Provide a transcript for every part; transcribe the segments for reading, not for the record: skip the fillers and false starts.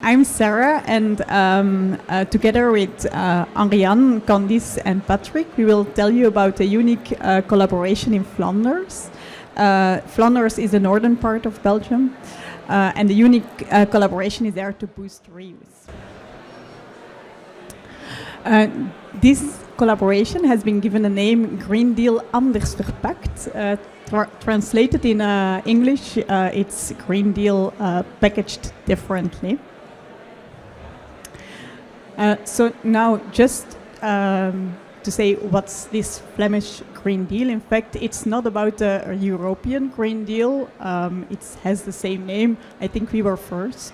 I'm Sarah, and together with Ariane, Candice, and Patrick, we will tell you about a unique collaboration in Flanders. Flanders is the northern part of Belgium, and the unique collaboration is there to boost reuse. This collaboration has been given the name Green Deal Anders Verpakt. Translated in English, it's Green Deal packaged differently. So now just to say what's this Flemish Green Deal. In fact, it's not about a European Green Deal. It has the same name. I think we were first.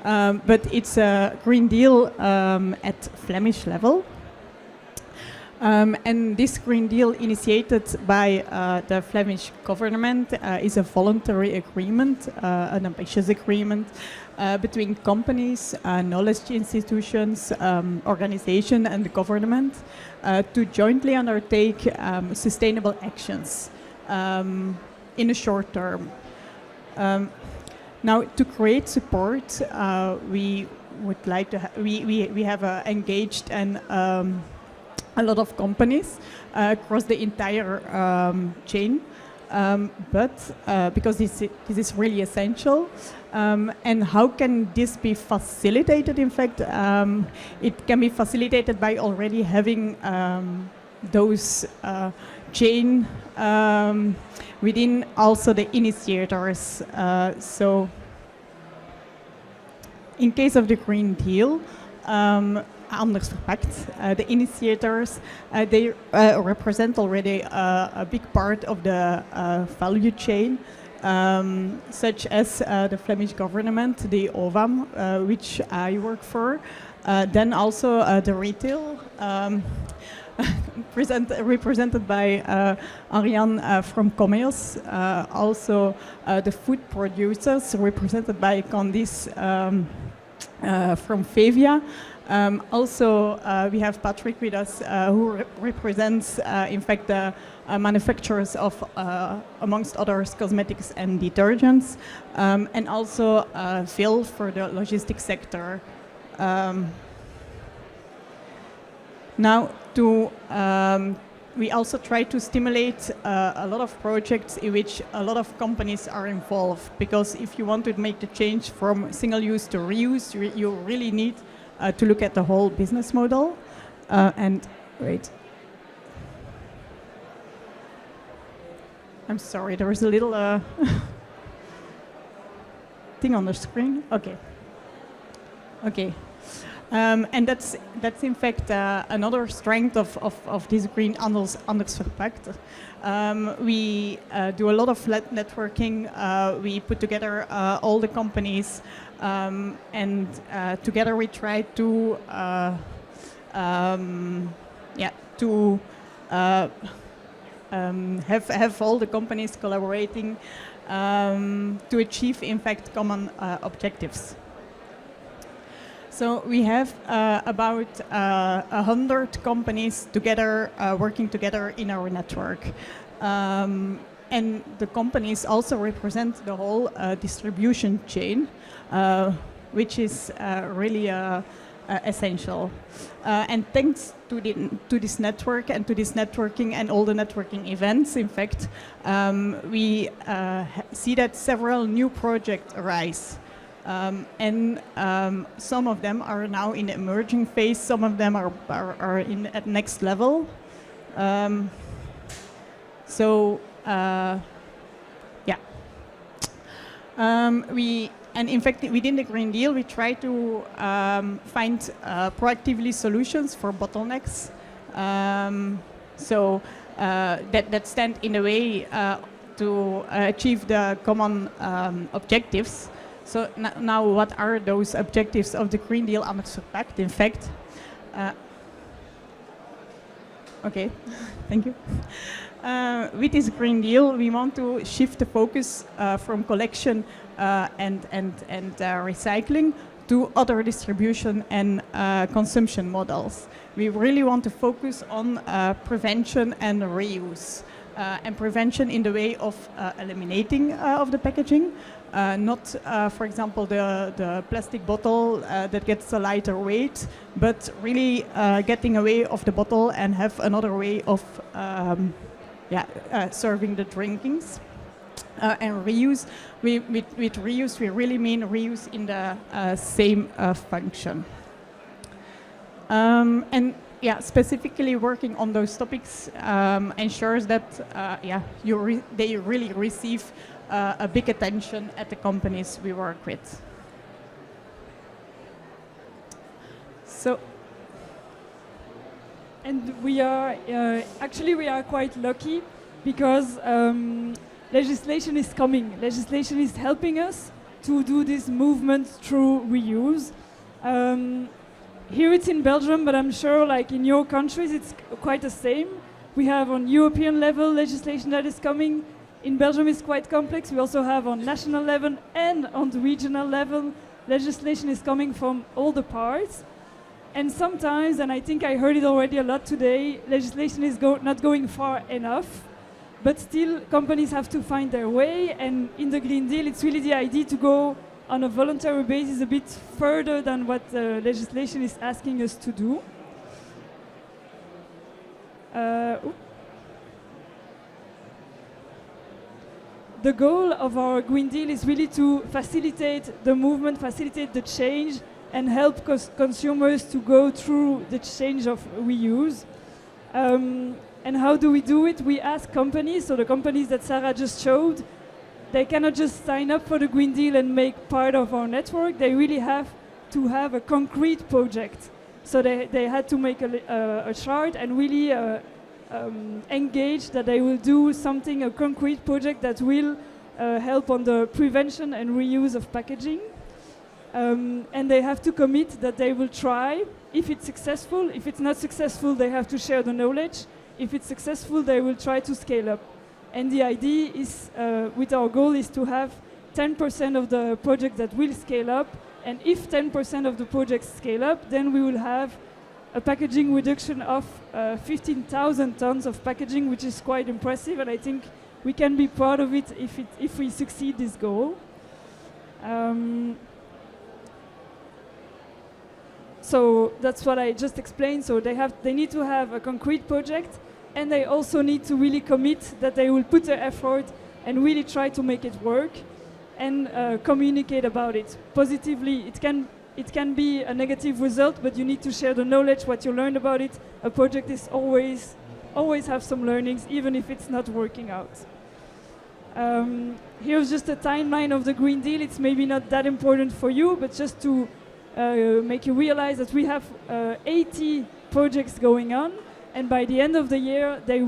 But it's a Green Deal at Flemish level. And this Green Deal initiated by the Flemish government is a voluntary agreement, an ambitious agreement between companies, knowledge institutions, organizations and the government to jointly undertake sustainable actions in the short term. Now, to create support, we would like to we have engaged and a lot of companies across the entire chain, but because this is really essential. And how can this be facilitated? In fact, it can be facilitated by already having those chain within also the initiators. So in case of the Green Deal, Anders Verpakt, the initiators, they represent already a big part of the value chain, such as the Flemish government, the OVAM, which I work for, then also the retail, represented by Ariane from Comeos, also the food producers, represented by Candice from Fevia. Also, we have Patrick with us, who represents, in fact, the manufacturers of, amongst others, cosmetics and detergents, and also Phil for the logistics sector. Now, we also try to stimulate a lot of projects in which a lot of companies are involved, because if you want to make the change from single-use to reuse, you really need to look at the whole business model. And wait, I'm sorry, there is a little thing on the screen. Okay. And that's in fact another strength of this Green Anders Verpakt. We do a lot of networking. We put together all the companies, and together we try to have all the companies collaborating to achieve, in fact, common objectives. So we have about 100 companies together, working together in our network. And the companies also represent the whole distribution chain, which is really essential. And thanks to this network and to this networking and all the networking events, in fact, we see that several new projects arise. And some of them are now in the emerging phase, some of them are at next level. And in fact, within the Green Deal, we try to find proactively solutions for bottlenecks. That stand in the way to achieve the common objectives. So now, what are those objectives of the Green Deal Anders Verpakt? In fact, okay, thank you. With this Green Deal, we want to shift the focus from collection and recycling to other distribution and consumption models. We really want to focus on prevention and reuse. and prevention in the way of eliminating of the packaging. Not, for example, the plastic bottle that gets a lighter weight, but really getting away of the bottle and have another way of serving the drinkings. And reuse, with reuse, we really mean reuse in the same function. And specifically working on those topics ensures that they really receive a big attention at the companies we work with. So, and we are actually we are quite lucky because legislation is coming. Legislation is helping us to do this movement through reuse. Here it's in Belgium, but I'm sure like in your countries it's quite the same. We have on European level legislation that is coming. In Belgium it's quite complex. We also have on national level and on the regional level legislation is coming from all the parts. And sometimes, and I think I heard it already a lot today, legislation is not going far enough. But still, companies have to find their way, and in the Green Deal, it's really the idea to go on a voluntary basis a bit further than what the legislation is asking us to do. The goal of our Green Deal is really to facilitate the movement, facilitate the change, and help consumers to go through the change of reuse. And how do we do it? We ask companies, so the companies that Sarah just showed, they cannot just sign up for the Green Deal and make part of our network. They really have to have a concrete project. So they had to make a chart and really engage that they will do something, a concrete project that will help on the prevention and reuse of packaging. And they have to commit that they will try. If it's successful, if it's not successful, they have to share the knowledge. If it's successful, they will try to scale up. And the idea is, with our goal, is to have 10% of the projects that will scale up. And if 10% of the projects scale up, then we will have a packaging reduction of 15,000 tons of packaging, which is quite impressive. And I think we can be proud of it if we succeed this goal. So that's what I just explained. So they need to have a concrete project, and they also need to really commit that they will put their effort and really try to make it work and communicate about it positively. It can be a negative result, but you need to share the knowledge, what you learned about it. A project is always have some learnings, even if it's not working out. Here's just a timeline of the Green Deal. It's maybe not that important for you, but just to make you realize that we have 80 projects going on, and by the end of the year they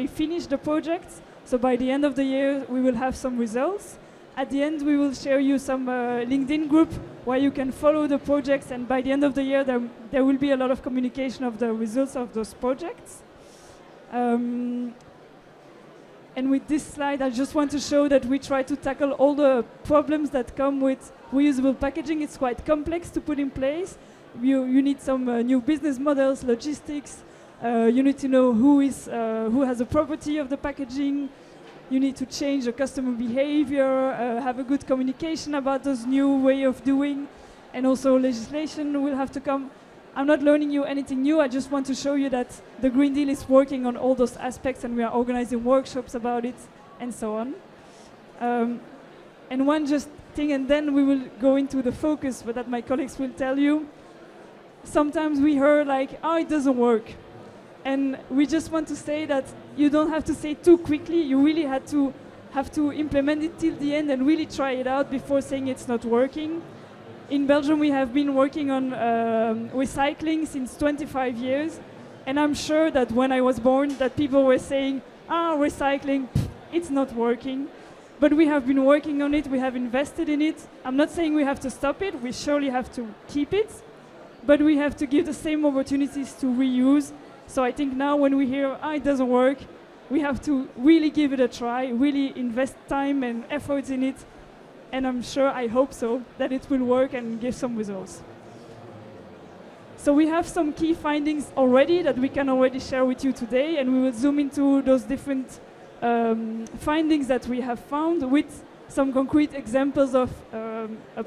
finish the projects. So by the end of the year we will have some results. At the end we will share you some LinkedIn group where you can follow the projects, and by the end of the year there will be a lot of communication of the results of those projects. And with this slide, I just want to show that we try to tackle all the problems that come with reusable packaging. It's quite complex to put in place. You need some new business models, logistics. You need to know who has the property of the packaging. You need to change the customer behavior, have a good communication about those new way of doing. And also legislation will have to come. I'm not learning you anything new. I just want to show you that the Green Deal is working on all those aspects, and we are organizing workshops about it and so on. And one just thing, and then we will go into the focus, but that my colleagues will tell you. Sometimes we hear like, oh, it doesn't work. And we just want to say that you don't have to say too quickly. You really have to implement it till the end and really try it out before saying it's not working. In Belgium, we have been working on recycling since 25 years. And I'm sure that when I was born, that people were saying, recycling, it's not working. But we have been working on it. We have invested in it. I'm not saying we have to stop it. We surely have to keep it. But we have to give the same opportunities to reuse. So I think now when we hear, it doesn't work, we have to really give it a try, really invest time and efforts in it. And I'm sure, I hope so, that it will work and give some results. So we have some key findings already that we can already share with you today, and we will zoom into those different findings that we have found with some concrete examples of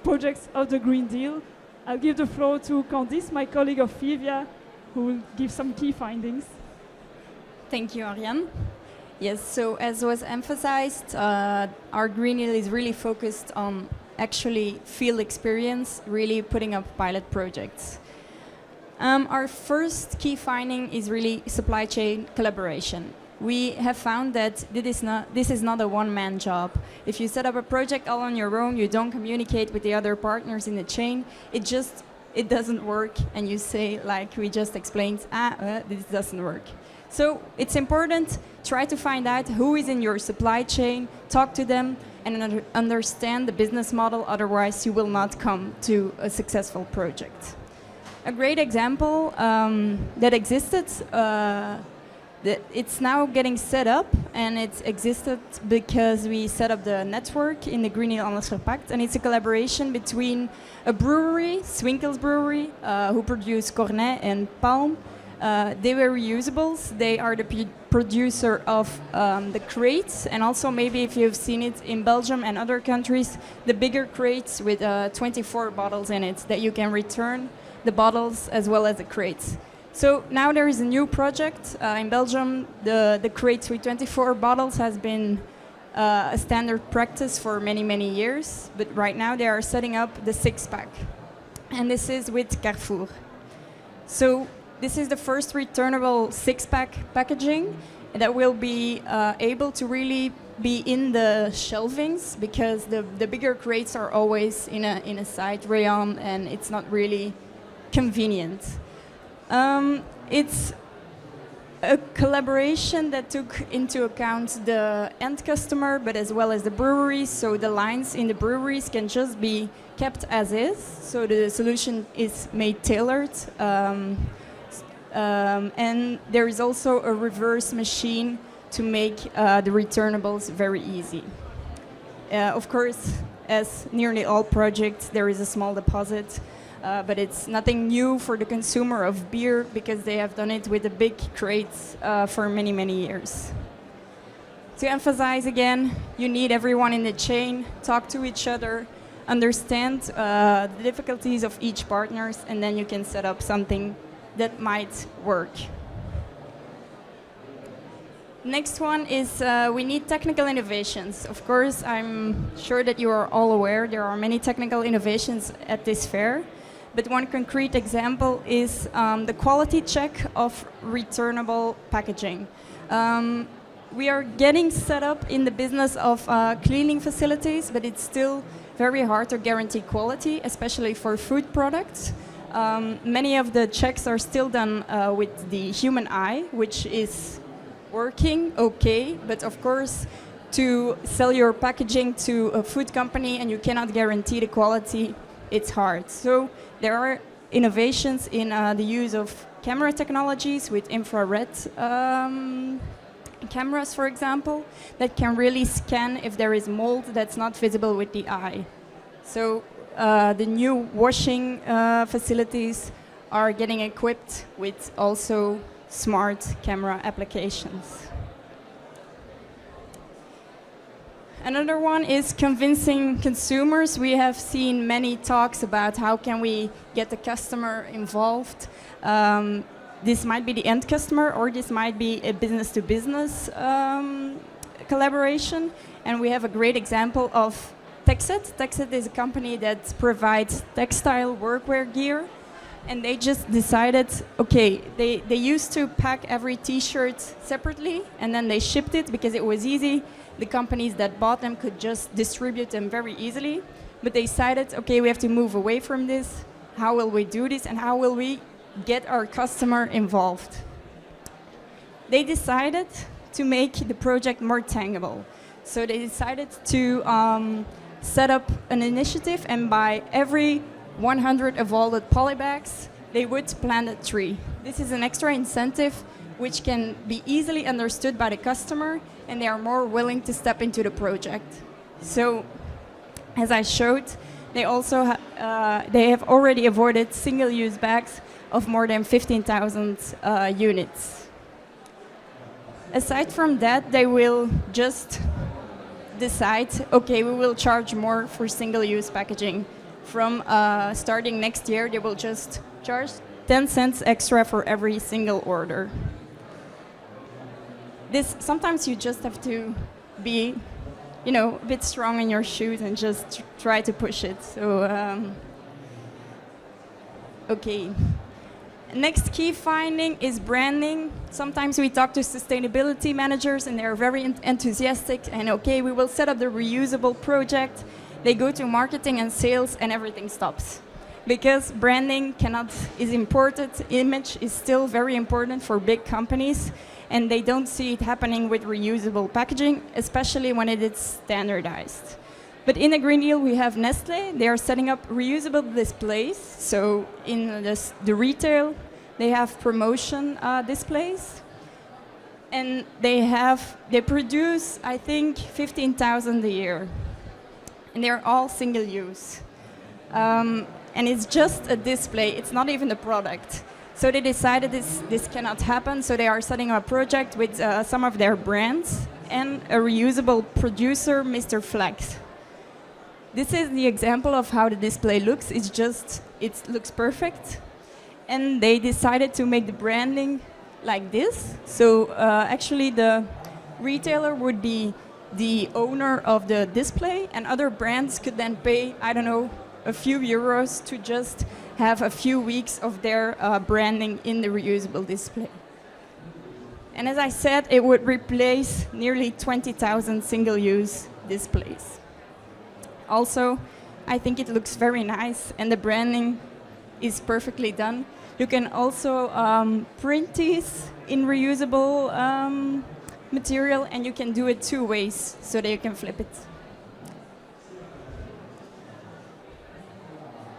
projects of the Green Deal. I'll give the floor to Candice, my colleague of FIVIA, who will give some key findings. Thank you, Ariane. Yes, so as was emphasized, our Green Deal is really focused on actually field experience, really putting up pilot projects. Our first key finding is really supply chain collaboration. We have found that this is not a one-man job. If you set up a project all on your own, you don't communicate with the other partners in the chain, it doesn't work, and you say, like we just explained, this doesn't work. So it's important, try to find out who is in your supply chain, talk to them, and understand the business model, otherwise you will not come to a successful project. A great example that existed, it's now getting set up, and it's existed because we set up the network in the Deal Anders Verpakt, and it's a collaboration between a brewery, Swinkels Brewery, who produce Cornet and Palm. They were Reusables. They are the producer of the crates, and also maybe if you've seen it in Belgium and other countries, the bigger crates with 24 bottles in it that you can return the bottles as well as the crates. So now there is a new project in Belgium. The crates with 24 bottles has been a standard practice for many, many years, but right now they are setting up the 6-pack, and this is with Carrefour. So this is the first returnable 6-pack packaging that will be able to really be in the shelvings, because the bigger crates are always in a side rayon, and it's not really convenient. It's a collaboration that took into account the end customer, but as well as the breweries. So the lines in the breweries can just be kept as is. So the solution is made tailored. And there is also a reverse machine to make the returnables very easy. Of course, as nearly all projects, there is a small deposit, but it's nothing new for the consumer of beer, because they have done it with the big crates for many, many years. To emphasize again, you need everyone in the chain, talk to each other, understand the difficulties of each partner, and then you can set up something that might work. Next one is we need technical innovations. Of course, I'm sure that you are all aware there are many technical innovations at this fair, but one concrete example is the quality check of returnable packaging. We are getting set up in the business of cleaning facilities, but it's still very hard to guarantee quality, especially for food products. Many of the checks are still done with the human eye, which is working okay, but of course to sell your packaging to a food company and you cannot guarantee the quality, it's hard. So there are innovations in the use of camera technologies with infrared cameras, for example, that can really scan if there is mold that's not visible with the eye. So the new washing facilities are getting equipped with also smart camera applications. Another one is convincing consumers. We have seen many talks about how can we get the customer involved. This might be the end customer, or this might be a business-to-business collaboration. And we have a great example of Texet. Texet is a company that provides textile workwear gear. And they just decided, okay, they used to pack every t-shirt separately, and then they shipped it because it was easy. The companies that bought them could just distribute them very easily. But they decided, okay, we have to move away from this. How will we do this, and how will we get our customer involved? They decided to make the project more tangible. So they decided to set up an initiative, and by every 100 evolved polybags, they would plant a tree. This is an extra incentive which can be easily understood by the customer, and they are more willing to step into the project. So, as I showed, they also they have already avoided single-use bags of more than 15,000 units. Aside from that, they will just decide, okay, we will charge more for single-use packaging. From starting next year, they will just charge 10 cents extra for every single order. Sometimes you just have to be, a bit strong in your shoes and just try to push it. So, okay. Next key finding is branding. Sometimes we talk to sustainability managers and they're very enthusiastic and okay, we will set up the reusable project. They go to marketing and sales and everything stops. Because branding is important, image is still very important for big companies and they don't see it happening with reusable packaging, especially when it is standardized. But in the Green Deal, we have Nestlé. They are setting up reusable displays. So in the retail, they have promotion displays. And they produce, I think, 15,000 a year. And they're all single use. And it's just a display. It's not even a product. So they decided this cannot happen. So they are setting up a project with some of their brands and a reusable producer, Mr. Flex. This is the example of how the display looks. It looks perfect. And they decided to make the branding like this. So actually the retailer would be the owner of the display and other brands could then pay, I don't know, a few euros to just have a few weeks of their branding in the reusable display. And as I said, it would replace nearly 20,000 single-use displays. Also, I think it looks very nice and the branding is perfectly done. You can also print these in reusable material and you can do it 2 ways so that you can flip it.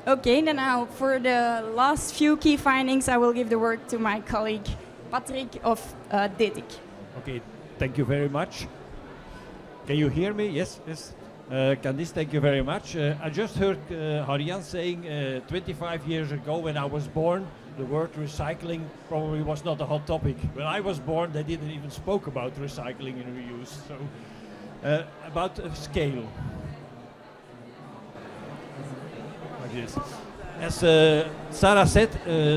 Okay, then now for the last few key findings, I will give the word to my colleague Patrick of DETIC. Okay, thank you very much. Can you hear me? Yes, yes. Candice, thank you very much. I just heard Harian saying 25 years ago when I was born, the word recycling probably was not a hot topic. When I was born, they didn't even spoke about recycling and reuse. So, about scale. Like this. As Sarah said,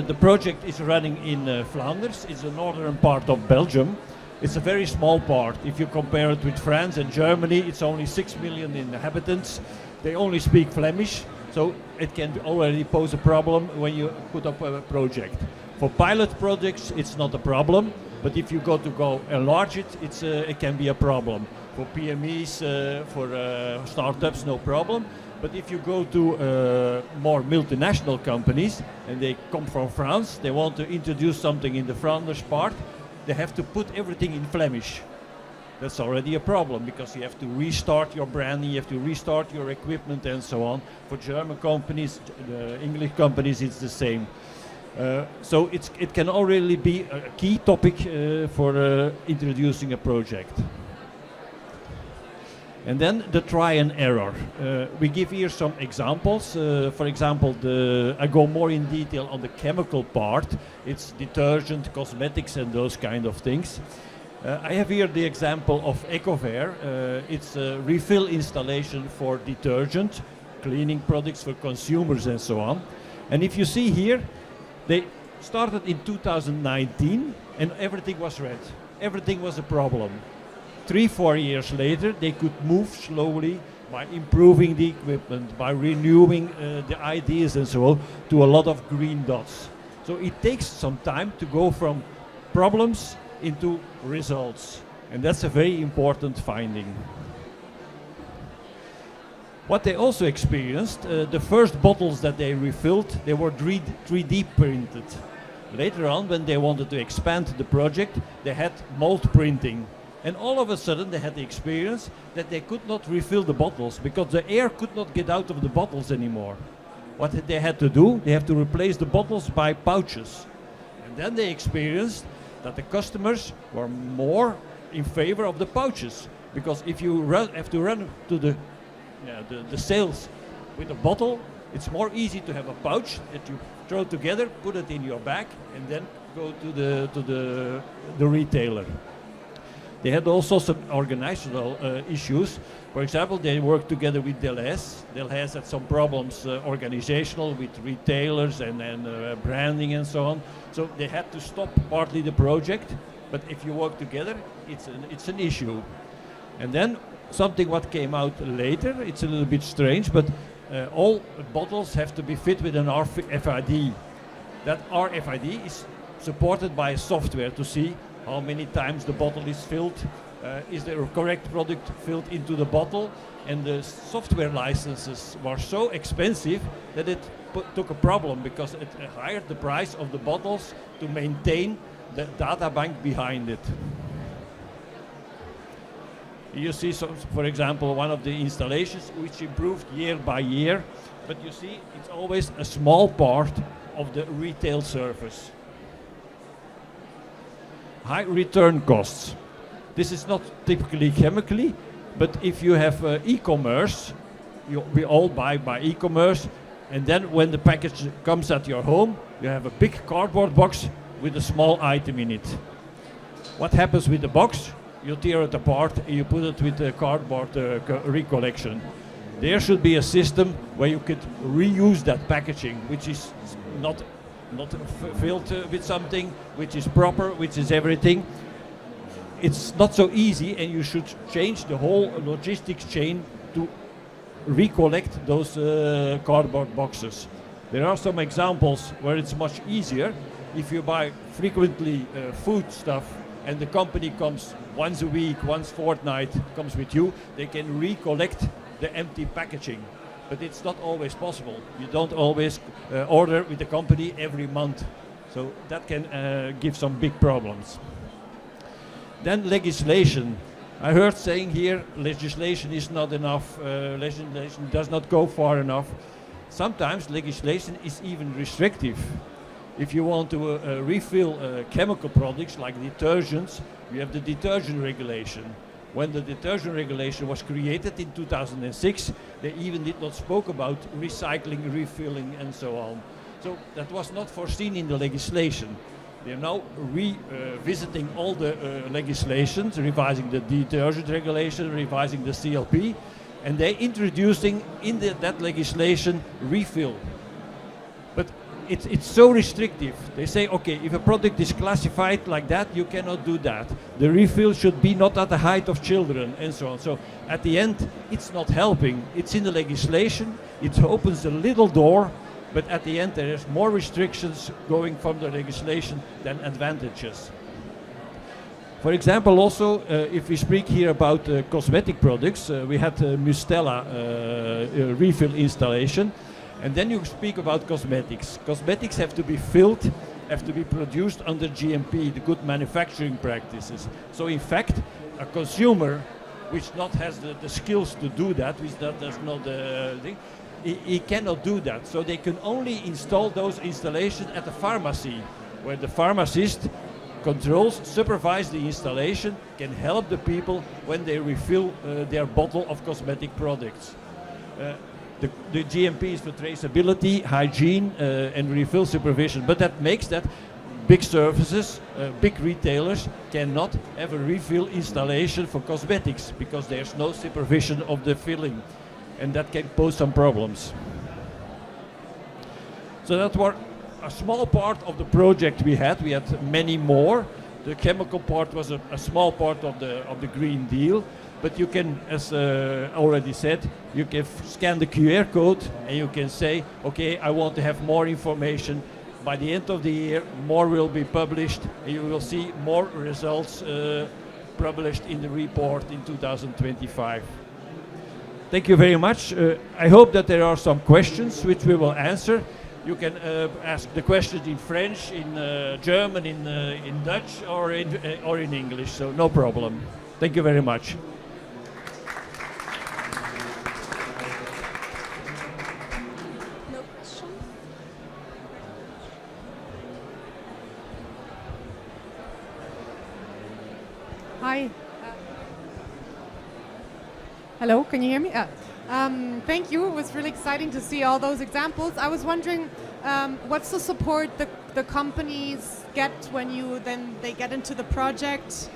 the project is running in Flanders. It's the northern part of Belgium. It's a very small part. If you compare it with France and Germany, it's only 6 million inhabitants. They only speak Flemish, so it can already pose a problem when you put up a project. For pilot projects, it's not a problem, but if you go enlarge it, it can be a problem. For PMEs, for startups, no problem. But if you go to more multinational companies, and they come from France, they want to introduce something in the Flanders part, they have to put everything in Flemish. That's already a problem because you have to restart your branding, you have to restart your equipment and so on. For German companies, English companies, it's the same. So it can already be a key topic for introducing a project. And then the try and error. We give here some examples. For example, I go more in detail on the chemical part. It's detergent, cosmetics and those kind of things. I have here the example of EcoVair. It's a refill installation for detergent, cleaning products for consumers and so on. And if you see here, they started in 2019 and everything was red. Everything was a problem. 3-4 years later, they could move slowly by improving the equipment, by renewing the ideas and so on, to a lot of green dots. So it takes some time to go from problems into results. And that's a very important finding. What they also experienced, the first bottles that they refilled, they were 3D printed. Later on, when they wanted to expand the project, they had mold printing. And all of a sudden they had the experience that they could not refill the bottles because the air could not get out of the bottles anymore. What they had to do, they have to replace the bottles by pouches. And then they experienced that the customers were more in favor of the pouches. Because if you have to run to the sales with a bottle, it's more easy to have a pouch that you throw together, put it in your bag, and then go to the retailer. They had also some organizational issues. For example, they worked together with Delhaize. Delhaize had some problems organizational with retailers and branding and so on. So they had to stop partly the project. But if you work together, it's an issue. And then something what came out later, it's a little bit strange, but all bottles have to be fit with an RFID. That RFID is supported by software to see how many times the bottle is filled, is the correct product filled into the bottle, and the software licenses were so expensive that it took a problem because it hired the price of the bottles to maintain the data bank behind it. You see, for example, one of the installations which improved year by year, but you see it's always a small part of the retail service. High return costs. This is not typically chemically, but if you have e-commerce, we all buy by e-commerce, and then when the package comes at your home, you have a big cardboard box with a small item in it. What happens with the box? You tear it apart and you put it with the cardboard recollection. There should be a system where you could reuse that packaging, which is not filled with something, which is proper, which is everything. It's not so easy, and you should change the whole logistics chain to recollect those cardboard boxes. There are some examples where it's much easier. If you buy frequently food stuff and the company comes once a week, once fortnight, comes with you, they can recollect the empty packaging. But it's not always possible. You don't always order with the company every month. So that can give some big problems. Then legislation. I heard saying here legislation is not enough, legislation does not go far enough. Sometimes legislation is even restrictive. If you want to refill chemical products like detergents, you have the detergent regulation. When the detergent regulation was created in 2006, they even did not spoke about recycling, refilling, and so on. So that was not foreseen in the legislation. They are now revisiting all the legislations, revising the detergent regulation, revising the CLP, and they're introducing in that legislation refill. But it's so restrictive. They say, okay, if a product is classified like that, you cannot do that. The refill should be not at the height of children, and so on. So at the end, it's not helping. It's in the legislation. It opens a little door, but at the end, there is more restrictions going from the legislation than advantages. For example, also, if we speak here about cosmetic products, we had Mustela refill installation. And then you speak about cosmetics. Cosmetics have to be filled, have to be produced under GMP, the good manufacturing practices. So in fact, a consumer which not has the skills to do that, which does not thing, he cannot do that. So they can only install those installations at the pharmacy, where the pharmacist controls, supervises the installation, can help the people when they refill their bottle of cosmetic products. The GMP is for traceability, hygiene, and refill supervision. But that makes that big services, big retailers cannot have a refill installation for cosmetics because there's no supervision of the filling. And that can pose some problems. So that was a small part of the project we had. We had many more. The chemical part was a small part of the Green Deal. But you can, as already said, you can scan the QR code and you can say, okay, I want to have more information. By the end of the year, more will be published and you will see more results published in the report in 2025. Thank you very much. I hope that there are some questions which we will answer. You can ask the questions in French, in German, in Dutch, or in English, so no problem. Thank you very much. Hi. Hello, can you hear me? Thank you. It was really exciting to see all those examples. I was wondering, what's the support the companies get when they get into the project?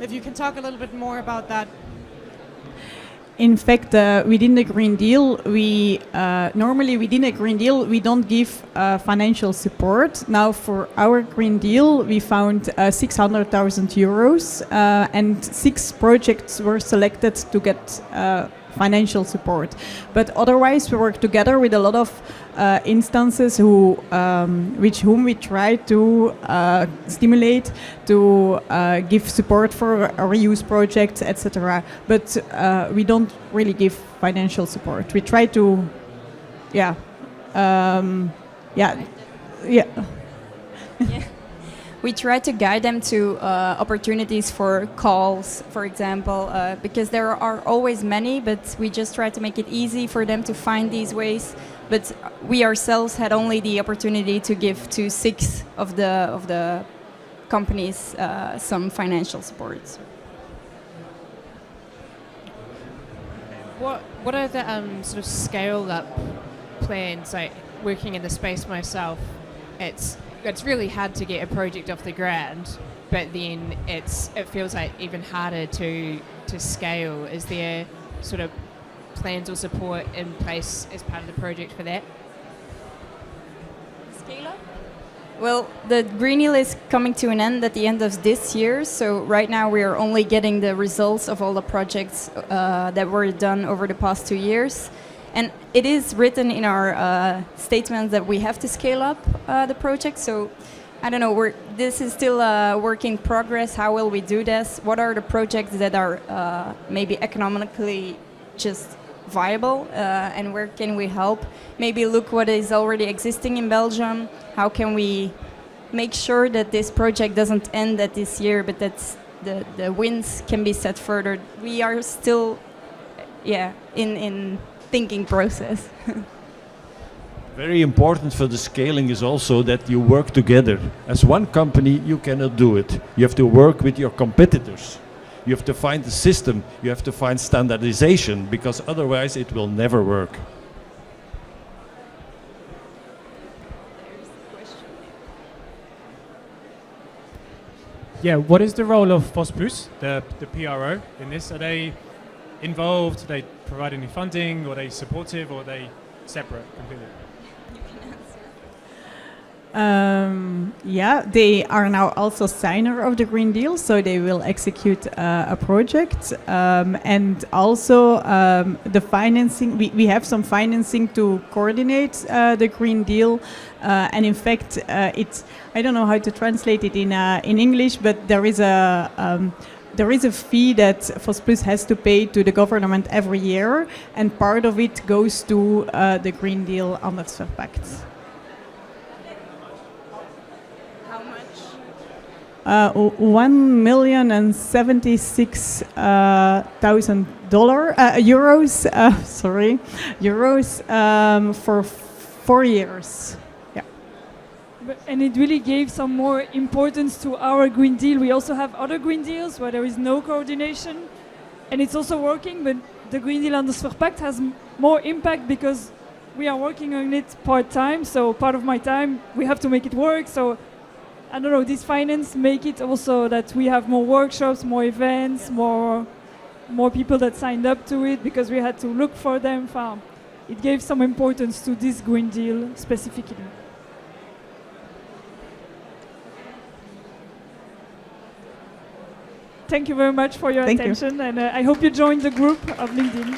If you can talk a little bit more about that. In fact, within the Green Deal, we normally within a Green Deal we don't give financial support. Now, for our Green Deal, we found 600,000 euros, and 6 projects were selected to get financial support. But otherwise, we work together with a lot of instances with whom we try to stimulate, to give support for reuse projects, etc. But we don't really give financial support. We try to, yeah. We try to guide them to opportunities for calls, for example, because there are always many, but we just try to make it easy for them to find these ways. But we ourselves had only the opportunity to give to 6 of the companies some financial support. What are the sort of scale up plans? Like working in the space myself, it's really hard to get a project off the ground, but then it feels like even harder to scale. Is there sort of plans or support in place as part of the project for that? Scale up? Well, the Green Deal is coming to an end at the end of this year, so right now we are only getting the results of all the projects that were done over the past 2 years. And it is written in our statement that we have to scale up the project. So I don't know, this is still a work in progress. How will we do this? What are the projects that are maybe economically just viable, and where can we help? Maybe look what is already existing in Belgium. How can we make sure that this project doesn't end at this year, but that the wins can be set further? We are still, in thinking process. Very important for the scaling is also that you work together. As one company, you cannot do it. You have to work with your competitors. You have to find the system. You have to find standardization, because otherwise it will never work. Yeah, what is the role of FOSPLUS, the PRO, in this? Are they involved? Do they provide any funding? Or are they supportive? Or are they separate completely? They are now also signer of the Green Deal, so they will execute a project. And also the financing, we have some financing to coordinate the Green Deal. And in fact, I don't know how to translate it in English, but there is a fee that FOSPLUS has to pay to the government every year, and part of it goes to the Green Deal Anders Verpakt. How much? 1,076,000 euros. Euros for 4 years. And it really gave some more importance to our Green Deal. We also have other Green Deals where there is no coordination, and it's also working, but the Green Deal Anders Verpakt has more impact because we are working on it part-time, so part of my time we have to make it work. So I don't know, this finance make it also that we have more workshops, more events, more people that signed up to it because we had to look for them. It gave some importance to this Green Deal specifically. Thank you very much for your attention, and I hope you join the group of LinkedIn.